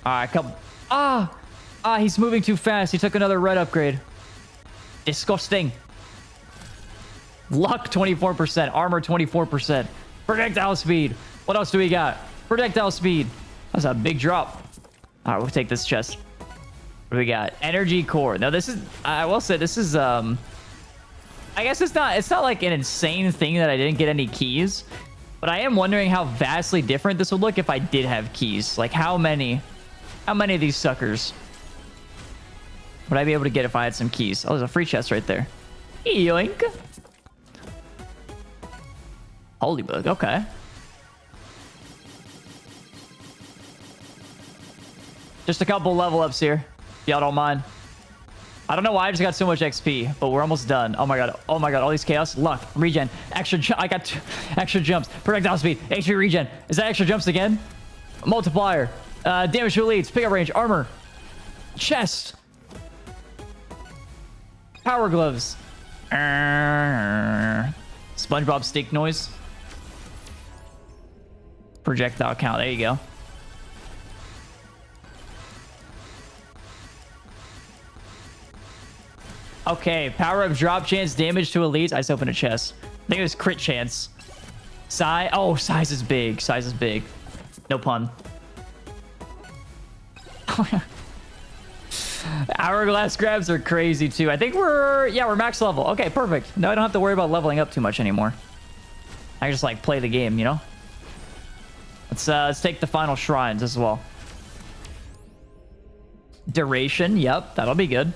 All right, couple. He's moving too fast. He took another red upgrade. Disgusting. Luck 24%, armor 24%, projectile speed. What else do we got? Projectile speed. That's a big drop. All right, we'll take this chest. What do we got? Energy core. Now this is, I will say this is I guess it's not like an insane thing that I didn't get any keys, but I am wondering how vastly different this would look if I did have keys. Like how many of these suckers would I be able to get if I had some keys? Oh, there's a free chest right there. Yoink. Holy bug, okay. Just a couple level ups here. Y'all don't mind. I don't know why I just got so much XP, but we're almost done. Oh my god, all these chaos. Luck, regen, I got extra jumps, projectile speed, HP regen. Is that extra jumps again? Multiplier, damage to elites, pickup range, armor, chest, power gloves, SpongeBob steak noise, projectile count. There you go. Okay, power up drop chance, damage to elites. I just opened a chest. I think it was crit chance. Size. Oh, size is big. Size is big. No pun. Hourglass grabs are crazy too. I think we're max level. Okay, perfect. Now I don't have to worry about leveling up too much anymore. I can just like play the game, you know? Let's take the final shrines as well. Duration. Yep, that'll be good.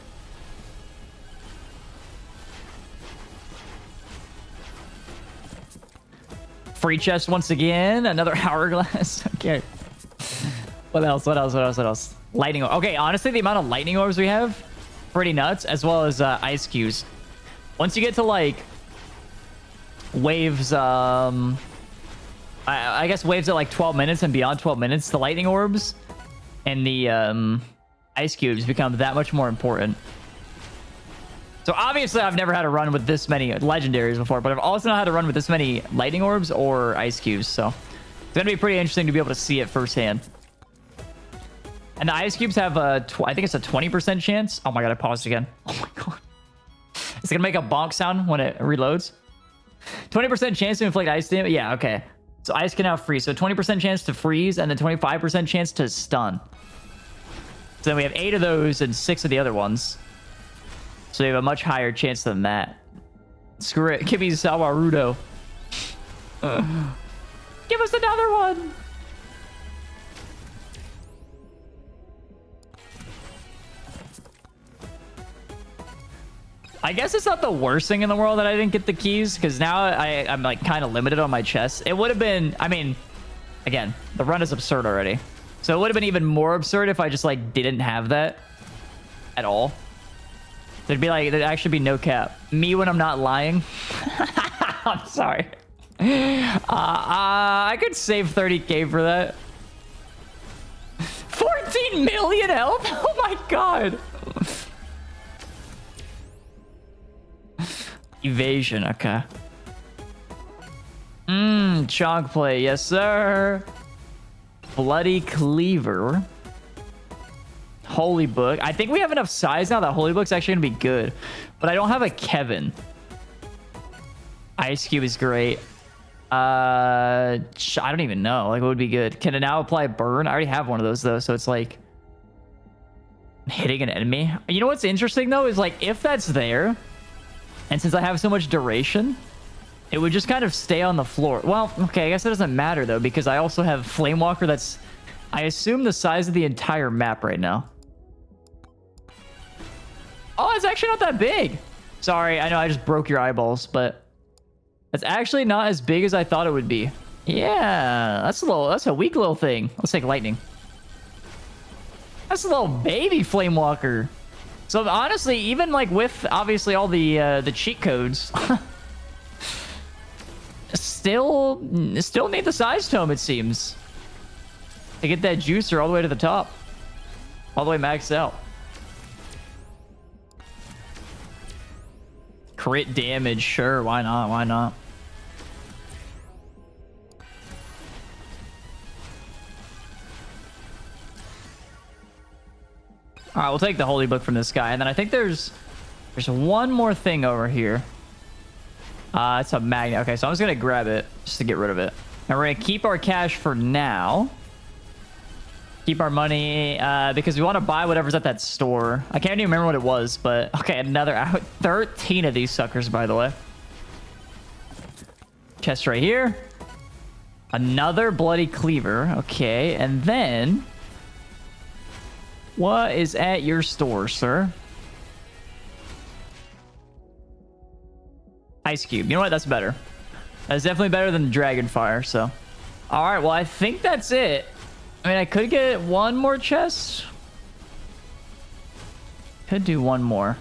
Free chest once again. Another hourglass. Okay. What else? Lightning. Okay, honestly, the amount of lightning orbs we have, pretty nuts, as well as ice cubes. Once you get to like waves, I guess waves at like 12 minutes and beyond 12 minutes, the lightning orbs and the ice cubes become that much more important. So obviously I've never had a run with this many legendaries before, but I've also not had a run with this many lightning orbs or ice cubes. So it's going to be pretty interesting to be able to see it firsthand. And the ice cubes have I think it's a 20% chance. Oh my god, I paused again. Oh my god. It's going to make a bonk sound when it reloads. 20% chance to inflict ice damage. Yeah, okay. So ice can now freeze. So 20% chance to freeze and then 25% chance to stun. So then we have 8 of those and 6 of the other ones. So you have a much higher chance than that. Screw it. Give me Sawarudo. Give us another one. I guess it's not the worst thing in the world that I didn't get the keys, because now I'm like kind of limited on my chest. It would have been, I mean, again, the run is absurd already. So it would have been even more absurd if I just like didn't have that at all. There'd actually be no cap. Me when I'm not lying. I'm sorry. I could save 30k for that. 14 million health? Oh my god. Evasion, okay. Chonk play, yes sir. Bloody Cleaver. Holy Book. I think we have enough size now that Holy Book's actually gonna be good. But I don't have a Kevin. Ice Cube is great. I don't even know. Like, what would be good? Can it now apply burn? I already have one of those though, so it's like hitting an enemy. You know what's interesting though is like if that's there, and since I have so much duration, it would just kind of stay on the floor. Well, okay, I guess it doesn't matter though, because I also have Flamewalker that's, I assume, the size of the entire map right now. Oh, it's actually not that big. Sorry, I know I just broke your eyeballs, but it's actually not as big as I thought it would be. Yeah, that's a weak little thing. Let's take lightning. That's a little baby Flamewalker. So honestly, even like with obviously all the cheat codes, still need the size tome, it seems, to get that juicer all the way to the top, all the way maxed out. Crit damage, sure, why not? Why not? All right, we'll take the holy book from this guy. And then I think there's one more thing over here. It's a magnet. Okay, so I'm just going to grab it just to get rid of it. And we're going to keep our cash for now. Keep our money because we want to buy whatever's at that store. I can't even remember what it was, but okay, another 13 of these suckers, by the way. Chest right here. Another bloody cleaver. Okay, and then what is at your store, sir? Ice cube. You know what? That's better. That's definitely better than dragon fire. So, all right. Well, I think that's it. I mean, I could get one more chest. Could do one more.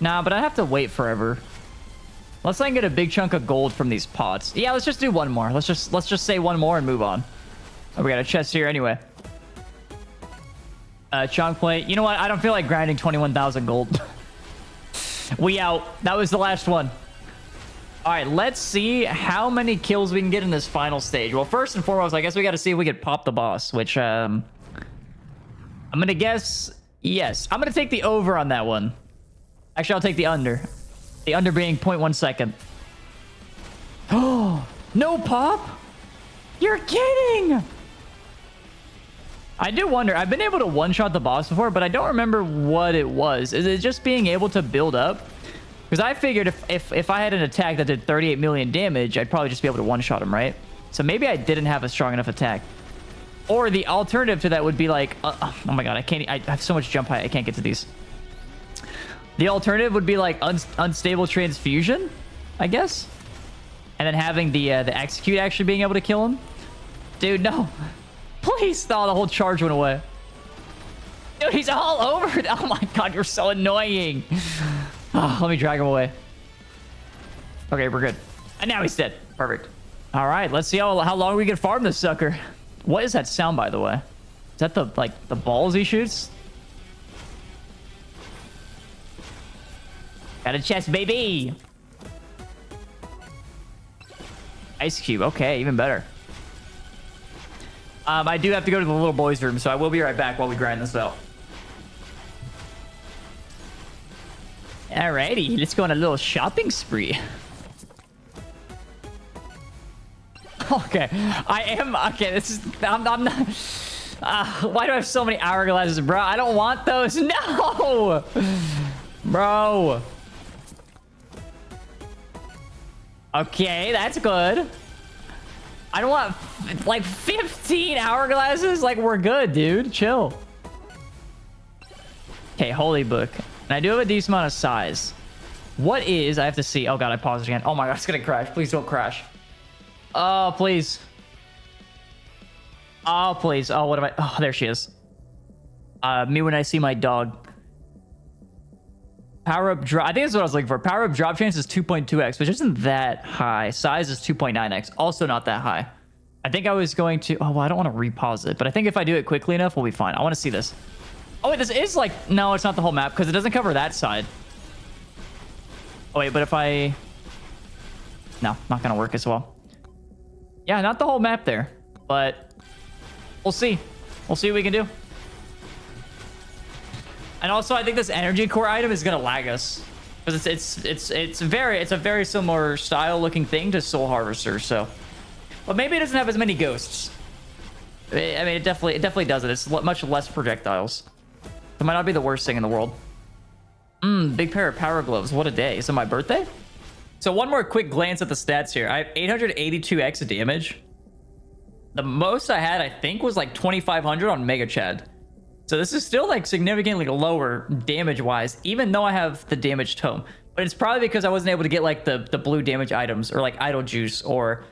Nah, but I have to wait forever. Let's not get a big chunk of gold from these pots. Yeah, let's just do one more. Let's just say one more and move on. Oh, we got a chest here anyway. Chunk plate. You know what? I don't feel like grinding 21,000 gold. We out. That was the last one. All right, let's see how many kills we can get in this final stage. Well, first and foremost, I guess we got to see if we could pop the boss, which I'm going to guess yes. I'm going to take the over on that one. Actually, I'll take the under. The under being 0.1 second. Oh, no pop? You're kidding. I do wonder. I've been able to one-shot the boss before, but I don't remember what it was. Is it just being able to build up? Because I figured if I had an attack that did 38 million damage, I'd probably just be able to one-shot him, right? So maybe I didn't have a strong enough attack. Or the alternative to that would be like... oh my god, I have so much jump height, I can't get to these. The alternative would be like unstable transfusion, I guess. And then having the execute actually being able to kill him. Dude, no. Please. Oh, the whole charge went away. Dude, he's all over it. Oh my god, you're so annoying. Oh, let me drag him away. Okay, we're good. And now he's dead. Perfect. All right, let's see how long we can farm this sucker. What is that sound, by the way? Is that the balls he shoots? Got a chest, baby. Ice cube. Okay, even better. I do have to go to the little boys' room, so I will be right back while we grind this out. Alrighty, let's go on a little shopping spree. Okay, I am... Okay, this is... I'm not... why do I have so many hourglasses, bro? I don't want those. No! Bro. Okay, that's good. I don't want like 15 hourglasses. Like, we're good, dude. Chill. Okay, holy book. And I do have a decent amount of size. What is... I have to see. Oh, God, I paused again. Oh, my God, it's going to crash. Please don't crash. Oh, please. Oh, please. Oh, what am I... Oh, there she is. Me when I see my dog. Power up drop. I think that's what I was looking for. Power up drop chance is 2.2x, which isn't that high. Size is 2.9x. Also not that high. I think I was going to... Oh, well, I don't want to repause it. But I think if I do it quickly enough, we'll be fine. I want to see this. Oh, wait, this is like... No, it's not the whole map because it doesn't cover that side. Oh, wait, but if I... No, not going to work as well. Yeah, not the whole map there. But we'll see. We'll see what we can do. And also, I think this energy core item is gonna lag us because it's a very similar style looking thing to Soul Harvester. So, but maybe it doesn't have as many ghosts. I mean, it definitely doesn't. It's much less projectiles. It might not be the worst thing in the world. Big pair of power gloves. What a day! Is it my birthday? So one more quick glance at the stats here. I have 882x of damage. The most I had, I think, was like 2,500 on Mega Chad. So this is still like significantly lower damage-wise, even though I have the damage tome. But it's probably because I wasn't able to get like the blue damage items or like idle juice or,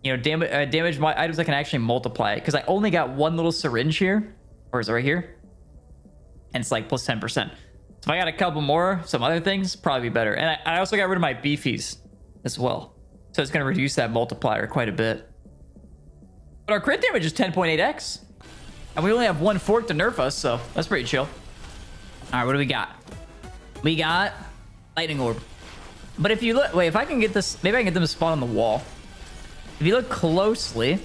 you know, damage items that can actually multiply it. Because I only got one little syringe here, or is it right here? And it's like plus 10%. So if I got a couple more, some other things, probably be better. And I also got rid of my beefies as well. So it's going to reduce that multiplier quite a bit. But our crit damage is 10.8x. And we only have one fork to nerf us, so that's pretty chill. All right, what do we got? We got lightning orb. But if you look... Wait, if I can get this... Maybe I can get them to spawn on the wall. If you look closely...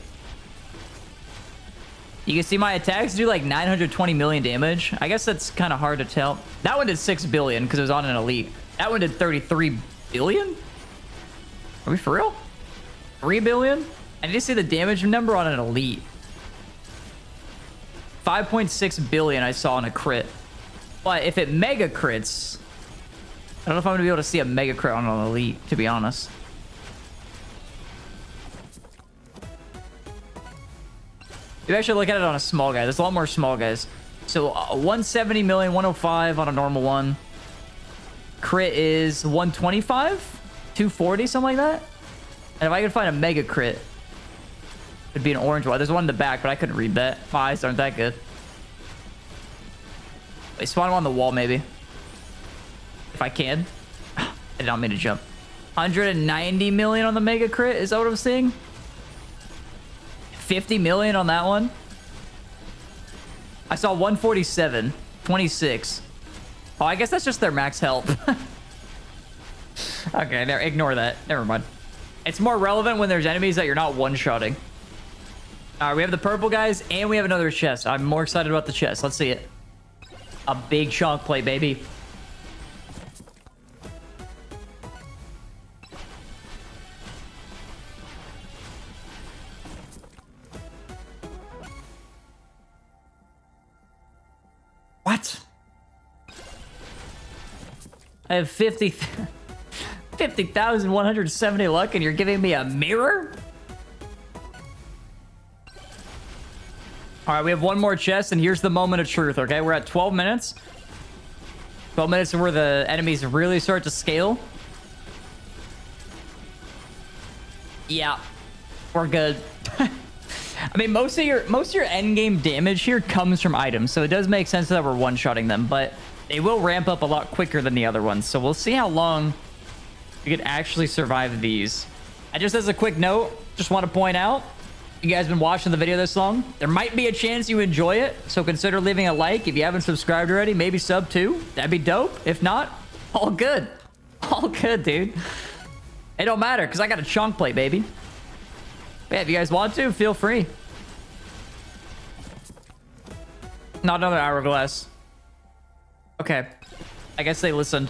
You can see my attacks do like 920 million damage. I guess that's kind of hard to tell. That one did 6 billion because it was on an elite. That one did 33 billion? Are we for real? 3 billion? I need to see the damage number on an elite. 5.6 billion I saw on a crit. But if it mega crits, I don't know if I'm gonna be able to see a mega crit on an elite, to be honest. You actually look at it on a small guy. There's a lot more small guys. So 170 million, 105 on a normal one. Crit is 125, 240, something like that. And if I could find a mega crit, it'd be an orange one. There's one in the back, but I couldn't read that. My eyes aren't that good. Wait, spawn him on the wall, maybe. If I can. I did not mean to jump. 190 million on the mega crit. Is that what I'm seeing? 50 million on that one. I saw 147, 26. Oh, I guess that's just their max health. Okay, there. Ignore that. Never mind. It's more relevant when there's enemies that you're not one-shotting. All right, we have the purple guys, and we have another chest. I'm more excited about the chest. Let's see it. A big chunk plate, baby. What? I have 50,170 luck, and you're giving me a mirror? All right, we have one more chest, and here's the moment of truth, okay? We're at 12 minutes. 12 minutes where the enemies really start to scale. Yeah, we're good. I mean, most of your end game damage here comes from items, so it does make sense that we're one-shotting them, but they will ramp up a lot quicker than the other ones. So we'll see how long we can actually survive these. And just as a quick note, just want to point out, you guys been watching the video this long, there might be a chance you enjoy it, so consider leaving a like. If you haven't subscribed already, maybe sub too. That'd be dope. If not, all good. All good, dude. It don't matter, because I got a chunk plate, baby. But yeah, if you guys want to, feel free. Not another hourglass. Okay. I guess they listened.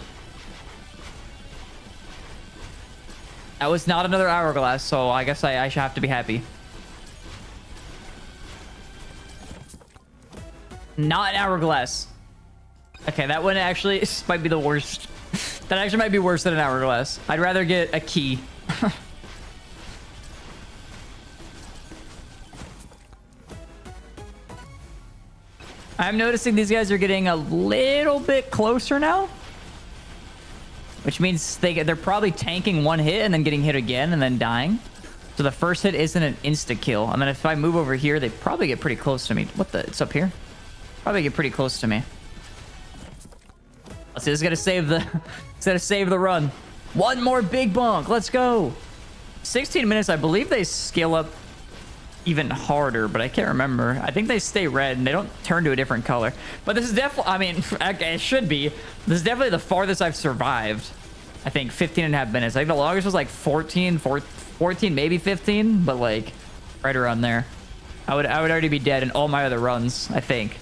That was not another hourglass, so I guess I should have to be happy. Not an hourglass. Okay, that one actually might be the worst. That actually might be worse than an hourglass. I'd rather get a key. I'm noticing these guys are getting a little bit closer now. Which means they're probably tanking one hit and then getting hit again and then dying. So the first hit isn't an insta-kill. And then if I move over here, they probably get pretty close to me. What the? It's up here? Probably get pretty close to me. Let's see, this is gonna save the... It's gonna save the run. One more big bonk. Let's go. 16 minutes. I believe they scale up even harder, but I can't remember. I think they stay red and they don't turn to a different color. But this is definitely, I mean, it should be. This is definitely the farthest I've survived. I think 15 and a half minutes. I think the longest was like 14, maybe 15, but like right around there. I would already be dead in all my other runs, I think.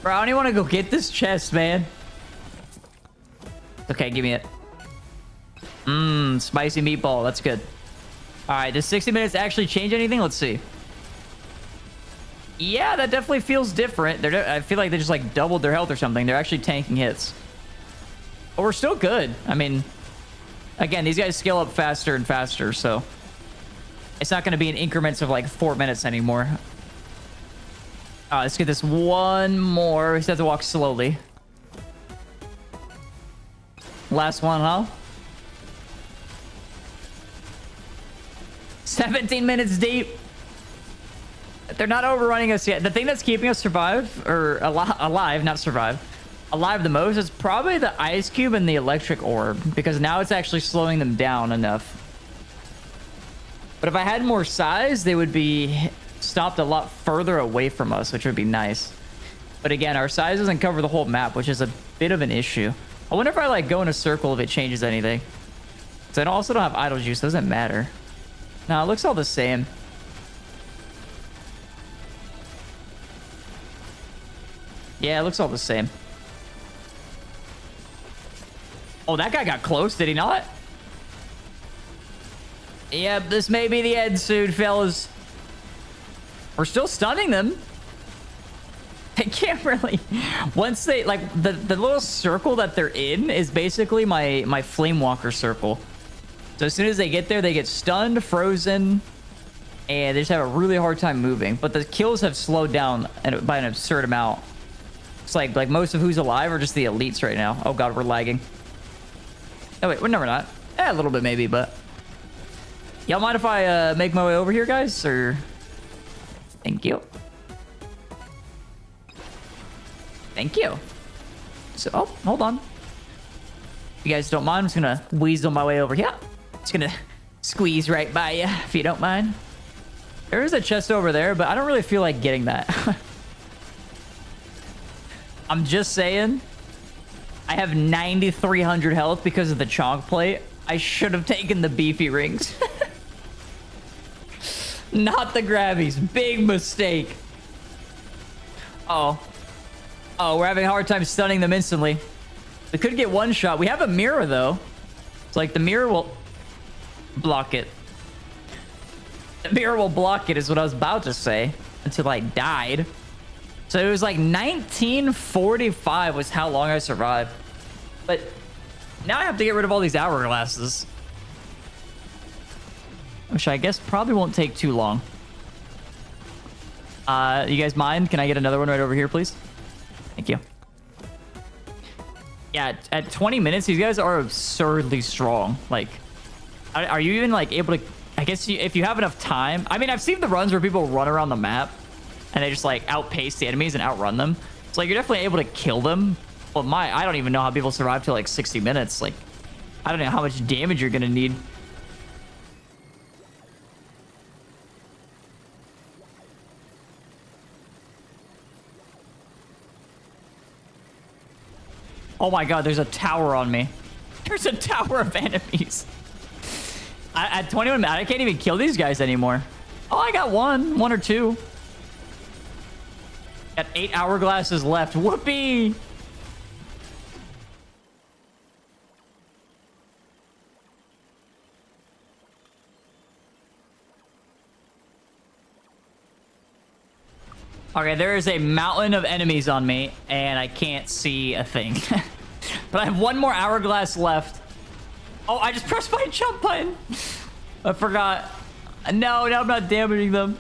Bro, I don't even want to go get this chest, man. Okay, give me it. Spicy meatball. That's good. All right, does 60 minutes actually change anything? Let's see. Yeah, that definitely feels different. I feel like they just like doubled their health or something. They're actually tanking hits. But we're still good. I mean, again, these guys scale up faster and faster, so it's not going to be in increments of like 4 minutes anymore. Let's get this one more. We just have to walk slowly. Last one, huh? 17 minutes deep. They're not overrunning us yet. The thing that's keeping us alive, not survive, alive the most is probably the ice cube and the electric orb, because now it's actually slowing them down enough. But if I had more size, they would be stopped a lot further away from us, which would be nice. But again, our size doesn't cover the whole map, which is a bit of an issue. I wonder if I like go in a circle if it changes anything. So I also don't have idle juice. Doesn't matter. No, it looks all the same. Yeah, it looks all the same. Oh, that guy got close, did he not? Yep, this may be the end soon, fellas. We're still stunning them. They can't really... Once they... Like, the little circle that they're in is basically my Flame Walker circle. So as soon as they get there, they get stunned, frozen, and they just have a really hard time moving. But the kills have slowed down by an absurd amount. It's like most of who's alive are just the elites right now. Oh god, we're lagging. Oh wait, well, no, we're not. A little bit maybe, but... Y'all mind if I make my way over here, guys? Or... Thank you. Thank you. So, oh, hold on. If you guys don't mind, I'm just gonna weasel my way over here. Just gonna squeeze right by you, if you don't mind. There is a chest over there, but I don't really feel like getting that. I'm just saying. I have 9,300 health because of the chonk plate. I should have taken the beefy rings. Not the grabbies. Big mistake. Oh. Oh, we're having a hard time stunning them instantly. We could get one shot. We have a mirror, though. It's like the mirror will block it. The mirror will block it is what I was about to say. Until I died. So it was like 1945 was how long I survived. But now I have to get rid of all these hourglasses. Which I guess probably won't take too long. You guys mind? Can I get another one right over here, please? Thank you. Yeah, at 20 minutes, these guys are absurdly strong. Like, are you even like able to... I guess if you have enough time... I mean, I've seen the runs where people run around the map and they just like outpace the enemies and outrun them. So like, you're definitely able to kill them. But I don't even know how people survive till like 60 minutes. Like, I don't know how much damage you're gonna need. Oh my god, there's a tower on me. There's a tower of enemies. At 21 minutes, I can't even kill these guys anymore. Oh, I got one or two. Got 8 hourglasses left. Whoopee! Okay, there is a mountain of enemies on me, and I can't see a thing. But I have one more hourglass left. Oh, I just pressed my jump button. I forgot. No, I'm not damaging them.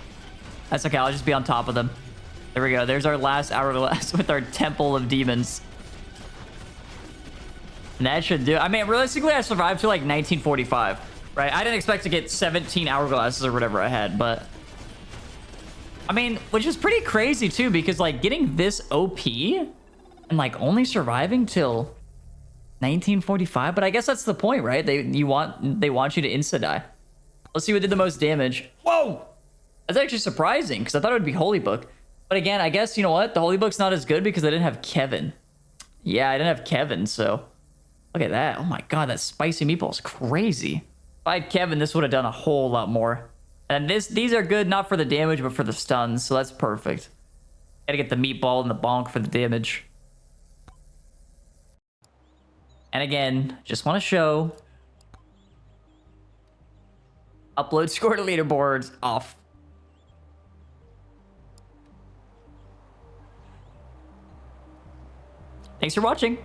That's okay. I'll just be on top of them. There we go. There's our last hourglass with our Temple of Demons. And that should do it. I mean, realistically, I survived to like 1945, right? I didn't expect to get 17 hourglasses or whatever I had, but... I mean, which is pretty crazy too, because like getting this OP and like only surviving till 1945, but I guess that's the point, right? They want you to insta die. Let's see what did the most damage. Whoa! That's actually surprising because I thought it would be Holy Book. But again, I guess, you know what? The Holy Book's not as good because I didn't have Kevin. Yeah, I didn't have Kevin, so look at that. Oh my god, that spicy meatball is crazy. If I had Kevin, this would have done a whole lot more. And these are good, not for the damage, but for the stuns, so that's perfect. Gotta get the meatball and the bonk for the damage. And again, just want to show... Upload score to leaderboards off. Thanks for watching.